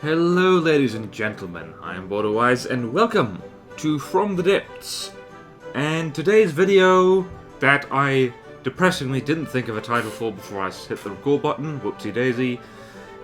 Hello ladies and gentlemen, I am BorderWise and welcome to From the Depths. And today's video, that I depressingly didn't think of a title for before I hit the record button, whoopsie daisy,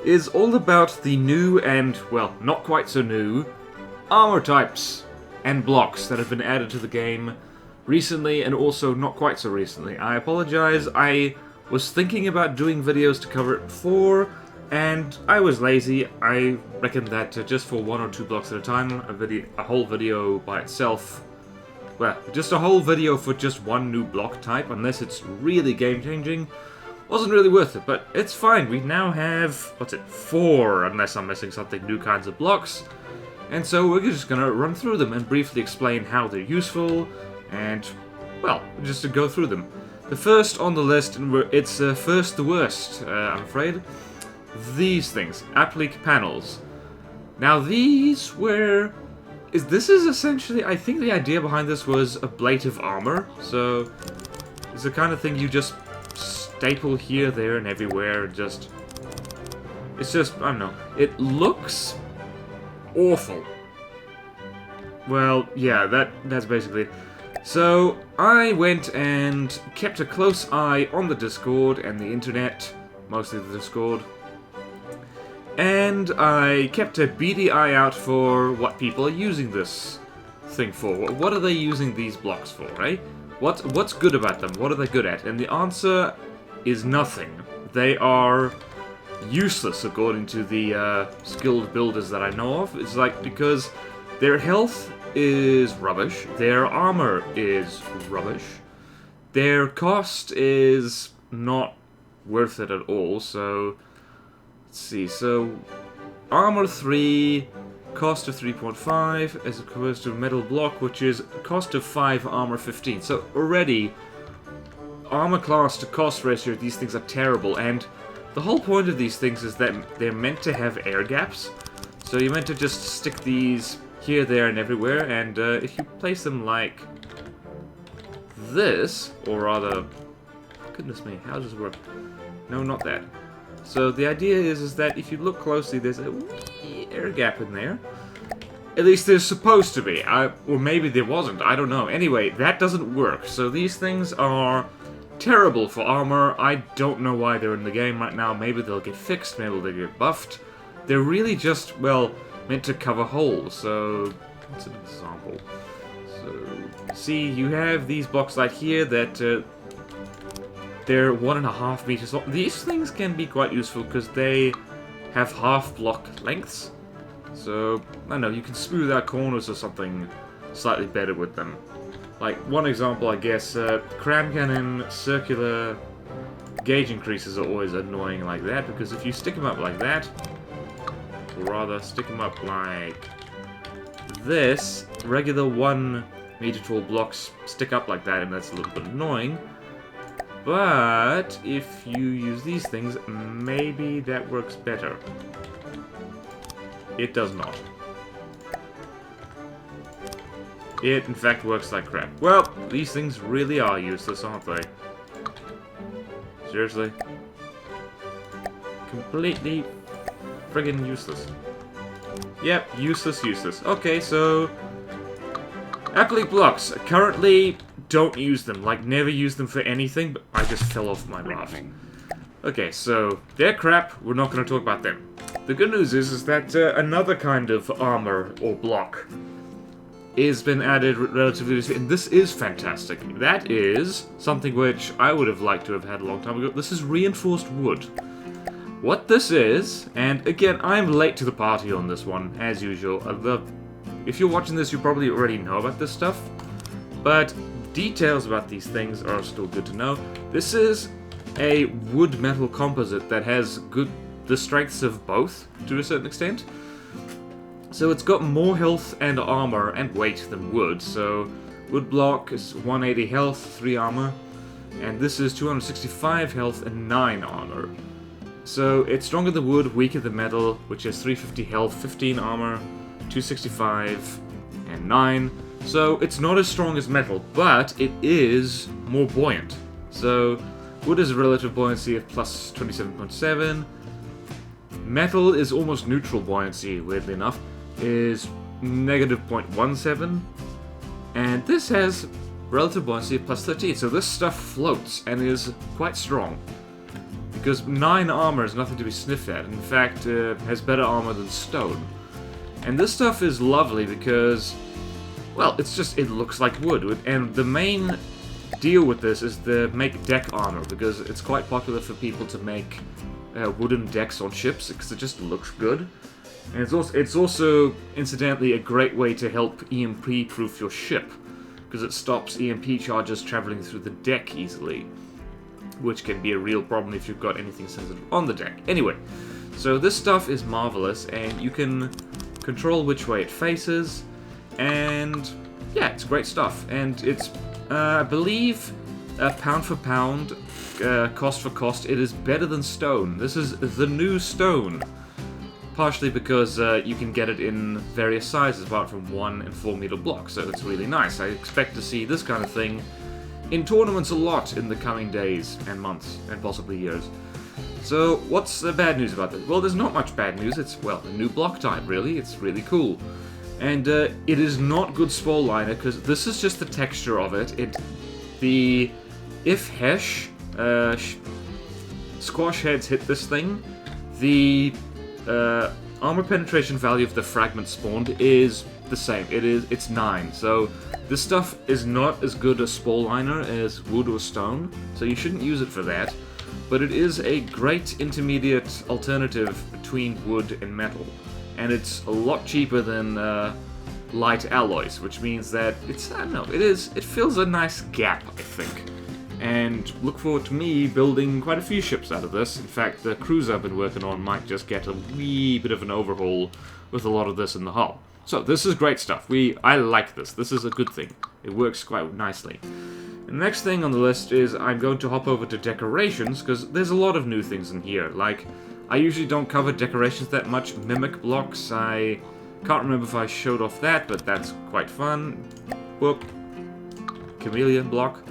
is all about the new and, well, not quite so new, armor types and blocks that have been added to the game recently and also not quite so recently. I apologize, I was thinking about doing videos to cover it before, and I was lazy. I reckon that just for one or two blocks at a time, a whole video by itself, well, just a whole video for just one new block type, unless it's really game-changing, wasn't really worth it, but it's fine. We now have, what's it, 4, unless I'm missing something, new kinds of blocks, and so we're just gonna run through them and briefly explain how they're useful, and, well, just to go through them. The first on the list, and it's first the worst, I'm afraid. These things, applique panels. Now these were... This is essentially, I think the idea behind this was ablative armor. So, it's the kind of thing you just staple here, there, and everywhere, and just... It's just, I don't know. It looks awful. Well, yeah, that's basically it. So, I went and kept a close eye on the Discord and the internet, mostly the Discord. And I kept a beady eye out for what people are using this thing for. What are they using these blocks for, right? What's good about them? What are they good at? And the answer is nothing. They are useless according to the skilled builders that I know of. It's like, because their health is rubbish, their armor is rubbish, their cost is not worth it at all, so... Let's see, so armor 3, cost of 3.5, as opposed to metal block, which is cost of 5, armor 15. So already, armor class to cost ratio, these things are terrible, and the whole point of these things is that they're meant to have air gaps. So you're meant to just stick these here, there, and everywhere, and if you place them like this, or rather, goodness me, how does this work? No, not that. So the idea is that if you look closely, there's a wee air gap in there. At least there's supposed to be. Or maybe there wasn't. I don't know. Anyway, that doesn't work. So these things are terrible for armor. I don't know why they're in the game right now. Maybe they'll get fixed. Maybe they'll get buffed. They're really just, well, meant to cover holes. So, what's an example? So, see, you have these blocks right here that... they're 1.5 meters long. These things can be quite useful because they have half block lengths. So, I don't know, you can smooth out corners or something slightly better with them. Like, one example, I guess, cram cannon circular gauge increases are always annoying like that, because if you stick them up like that, or rather stick them up like this, regular 1 meter tall blocks stick up like that, and that's a little bit annoying. But if you use these things, maybe that works better. It does not. It, in fact, works like crap. Well, these things really are useless, aren't they? Seriously? Completely friggin' useless. Yep, useless. Okay, so... applique blocks. Currently... don't use them, like never use them for anything, but I just fell off my raft. Okay, so they're crap, we're not going to talk about them. The good news is that another kind of armor or block has been added relatively recently, and this is fantastic. That is something which I would have liked to have had a long time ago. This is reinforced wood. What this is, and again, I'm late to the party on this one, as usual. If you're watching this, you probably already know about this stuff, but details about these things are still good to know. This is a wood-metal composite that has the strengths of both, to a certain extent. So it's got more health and armor and weight than wood. So wood block is 180 health, 3 armor, and this is 265 health and 9 armor. So it's stronger than wood, weaker than metal, which has 350 health, 15 armor, 265, and 9. So it's not as strong as metal, but it is more buoyant. So wood has a relative buoyancy of plus 27.7, Metal is almost neutral buoyancy, weirdly enough, is negative 0.17, and this has relative buoyancy of plus 13, so this stuff floats and is quite strong. Because 9 armor is nothing to be sniffed at. In fact, has better armor than stone. And this stuff is lovely because, well, it looks like wood. And the main deal with this is to make deck armor, because it's quite popular for people to make wooden decks on ships, because it just looks good. And it's also, incidentally, a great way to help EMP-proof your ship, because it stops EMP charges traveling through the deck easily, which can be a real problem if you've got anything sensitive on the deck. Anyway, so this stuff is marvelous, and you can control which way it faces, and yeah, it's great stuff. And it's, I believe, pound for pound, cost for cost, it is better than stone. This is the new stone. Partially because you can get it in various sizes, apart from 1 and 4 meter blocks, so it's really nice. I expect to see this kind of thing in tournaments a lot in the coming days and months, and possibly years. So, what's the bad news about this? Well, there's not much bad news. It's, well, a new block type, really. It's really cool. And it is not good spole liner, because this is just the texture of it. If Hesh squash heads hit this thing, the armor penetration value of the fragment spawned is the same. It's 9. So this stuff is not as good a spole liner as wood or stone, so you shouldn't use it for that. But it is a great intermediate alternative between wood and metal, and it's a lot cheaper than light alloys, which means that it's, I don't know, it fills a nice gap, I think. And look forward to me building quite a few ships out of this. In fact, the cruiser I've been working on might just get a wee bit of an overhaul with a lot of this in the hull. So this is great stuff. I like this. This is a good thing. It works quite nicely. The next thing on the list is I'm going to hop over to decorations, because there's a lot of new things in here. Like, I usually don't cover decorations that much. Mimic blocks, I can't remember if I showed off that, but that's quite fun. Whoop. Chameleon block.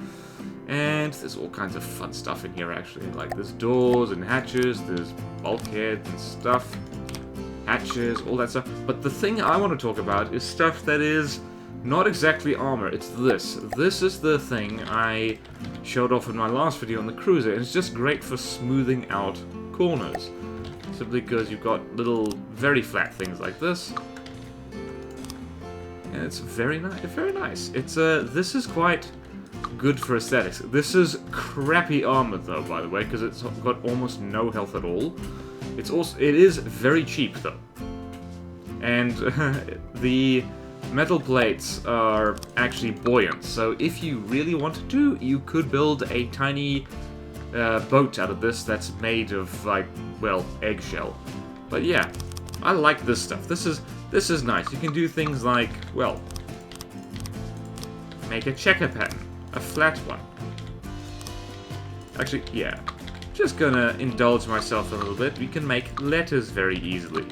And there's all kinds of fun stuff in here, actually. Like, there's doors and hatches, there's bulkheads and stuff. Hatches, all that stuff. But the thing I want to talk about is stuff that is not exactly armor. It's this. This is the thing I showed off in my last video on the cruiser. And it's just great for smoothing out corners. Simply because you've got little, very flat things like this. And it's very nice. Very nice. It's this is quite good for aesthetics. This is crappy armor, though, by the way, because it's got almost no health at all. It is very cheap, though. And the metal plates are actually buoyant, so if you really wanted to, you could build a tiny boat out of this that's made of, like, well, eggshell. But yeah, I like this stuff. This is nice. You can do things like, well, make a checker pattern. A flat one. Actually, yeah. Just gonna indulge myself a little bit. We can make letters very easily.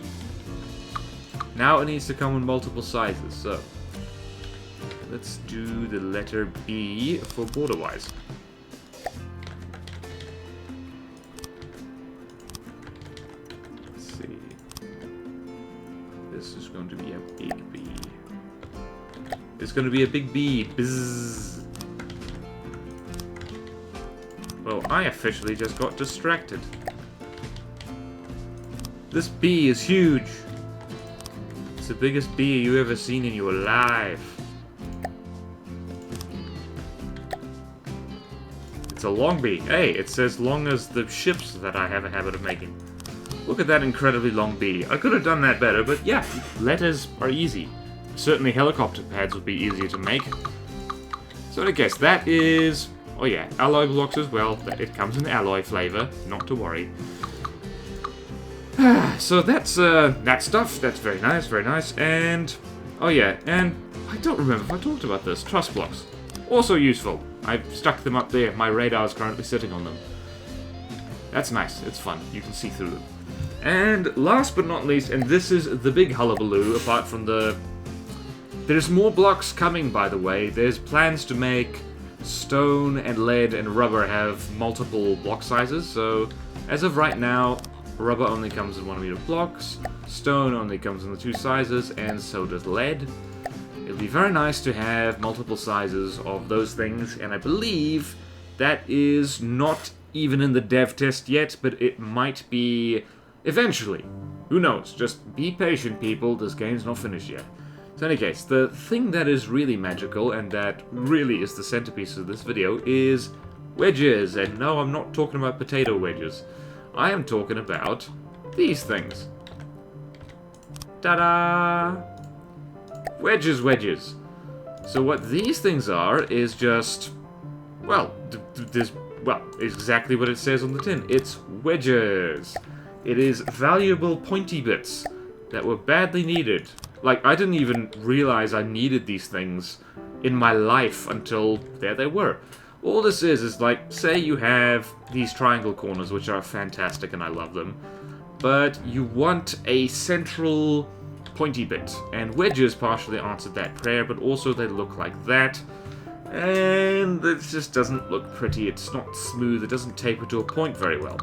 Now it needs to come in multiple sizes, so let's do the letter B for BorderWise. Let's see. This is going to be a big B. It's going to be a big B. Bzzz. Well, I officially just got distracted. This bee is huge. It's the biggest bee you've ever seen in your life. It's a long bee. Hey, it's as long as the ships that I have a habit of making. Look at that incredibly long bee. I could have done that better, but yeah, letters are easy. Certainly helicopter pads would be easier to make. So I guess that is... Oh yeah, alloy blocks as well. It comes in alloy flavor, not to worry. So that's that stuff. That's very nice, very nice. And oh yeah, and I don't remember if I talked about this. Truss blocks, also useful. I've stuck them up there. My radar is currently sitting on them. That's nice. It's fun. You can see through them. And last but not least, and this is the big hullabaloo. Apart from the, there's more blocks coming. By the way, there's plans to make stone and lead and rubber have multiple block sizes, so as of right now, Rubber only comes in 1m blocks, stone only comes in the 2 sizes, and so does lead. It'll be very nice to have multiple sizes of those things, and I believe that is not even in the dev test yet, but it might be eventually. Who knows? Just be patient, people. This game's not finished yet. So in any case, the thing that is really magical, and that really is the centerpiece of this video, is wedges. And no, I'm not talking about potato wedges. I am talking about these things. Ta-da! Wedges, wedges. So what these things are is just, well, it's exactly what it says on the tin. It's wedges. It is valuable pointy bits that were badly needed. Like, I didn't even realize I needed these things in my life until there they were. All this is like, say you have these triangle corners, which are fantastic and I love them, but you want a central pointy bit, and wedges partially answered that prayer, but also they look like that, and it just doesn't look pretty. It's not smooth, it doesn't taper to a point very well.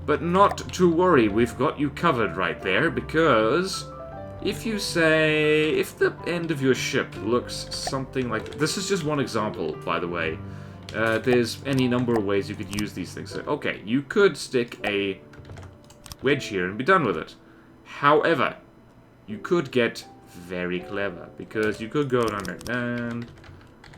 But not to worry, we've got you covered right there, because if you say, if the end of your ship looks something like, this is just one example, by the way. There's any number of ways you could use these things. So, okay, you could stick a wedge here and be done with it. However, you could get very clever, because you could go down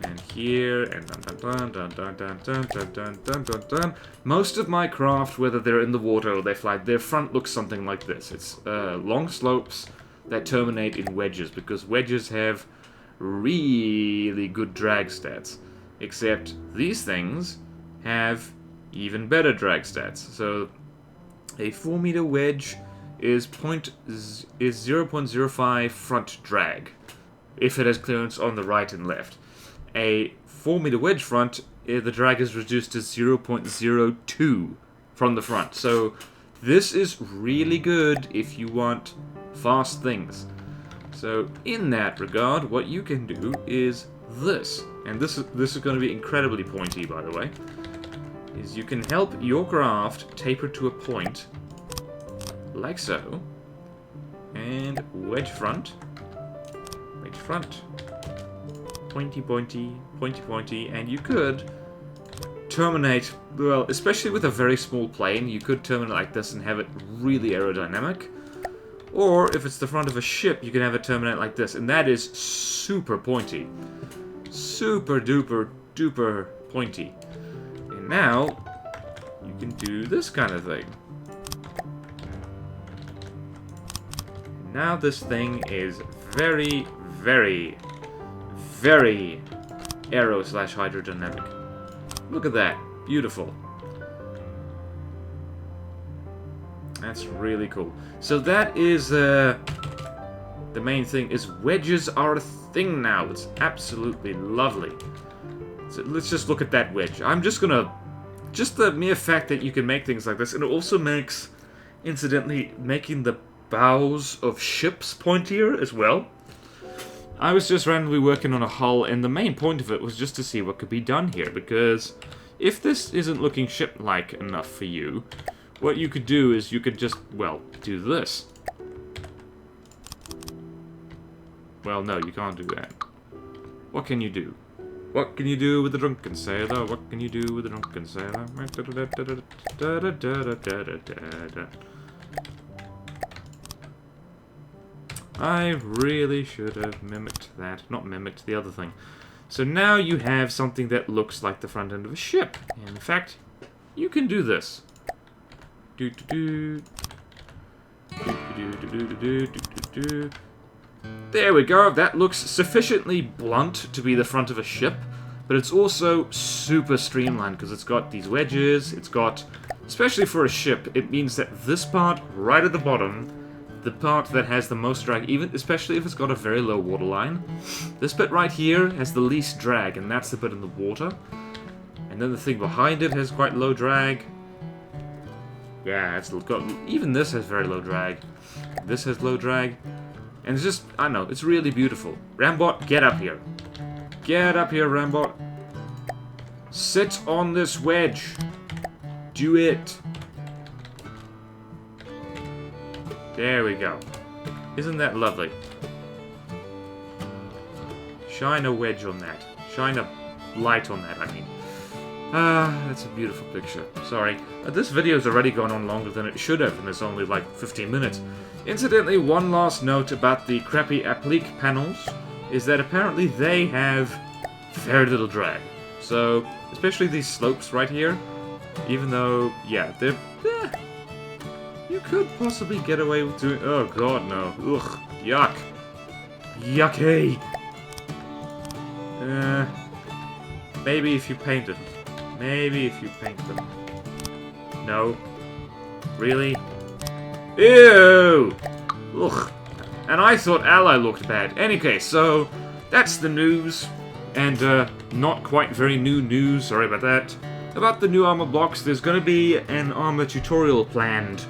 and here, and dun dun dun dun dun dun dun dun dun dun dun. Most of my craft, whether they're in the water or they fly, their front looks something like this. It's long slopes that terminate in wedges, because wedges have really good drag stats. Except these things have even better drag stats. So a 4-meter wedge is 0.05 front drag, if it has clearance on the right and left. A 4-meter wedge front, the drag is reduced to 0.02 from the front. So this is really good if you want fast things. So in that regard, what you can do is this, and this is going to be incredibly pointy, by the way, is you can help your craft taper to a point, like so, and wedge front, pointy, pointy, pointy, pointy, and you could terminate, well, especially with a very small plane, you could terminate like this and have it really aerodynamic. Or, if it's the front of a ship, you can have it terminate like this, and that is super pointy. Super duper duper pointy. And now, you can do this kind of thing. Now this thing is very, very, very aero/hydrodynamic. Look at that. Beautiful. That's really cool. So that is, the main thing, is wedges are a thing now. It's absolutely lovely. So let's just look at that wedge. I'm just gonna, just the mere fact that you can make things like this, and it also makes, incidentally, making the bows of ships pointier as well. I was just randomly working on a hull, and the main point of it was just to see what could be done here, because if this isn't looking ship-like enough for you, what you could do is you could just, well, do this. Well, no, you can't do that. What can you do? What can you do with the drunken sailor? What can you do with the drunken sailor? I really should have mimicked that. Not mimicked, the other thing. So now you have something that looks like the front end of a ship. And in fact, you can do this. There we go. That looks sufficiently blunt to be the front of a ship, but it's also super streamlined because it's got these wedges. It's got, especially for a ship, it means that this part right at the bottom, the part that has the most drag, even especially if it's got a very low waterline, this bit right here has the least drag, and that's the bit in the water. And then the thing behind it has quite low drag. Yeah, it's got, even this has very low drag. This has low drag. And it's just, I don't know, it's really beautiful. Rambot, get up here. Get up here, Rambot. Sit on this wedge. Do it. There we go. Isn't that lovely? Shine a wedge on that. Shine a light on that, I mean. Ah, that's a beautiful picture. Sorry. This video's already gone on longer than it should have, and it's only like 15 minutes. Incidentally, one last note about the crappy applique panels is that apparently they have very little drag. So, especially these slopes right here, even though, yeah, they're... you could possibly get away with doing... Oh god, no. Ugh. Yuck. Yucky! Maybe if you paint them. Maybe if you paint them. No. Really? Ew! Ugh. And I thought ally looked bad. Anyway, so that's the news. And not quite very new news, sorry about that. About the new armor blocks, there's gonna be an armor tutorial planned.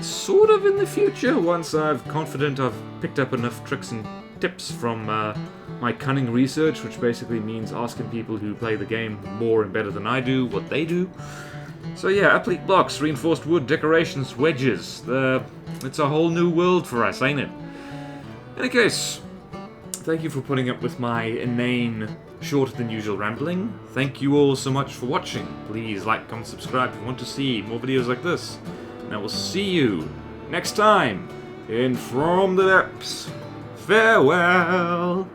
Sort of in the future, once I've confident I've picked up enough tricks and tips from my cunning research, which basically means asking people who play the game more and better than I do what they do. So yeah, applique blocks, reinforced wood, decorations, wedges. It's a whole new world for us, ain't it? In any case, thank you for putting up with my inane, shorter than usual rambling. Thank you all so much for watching. Please like, comment, subscribe if you want to see more videos like this. And I will see you next time in From the Depths. Farewell!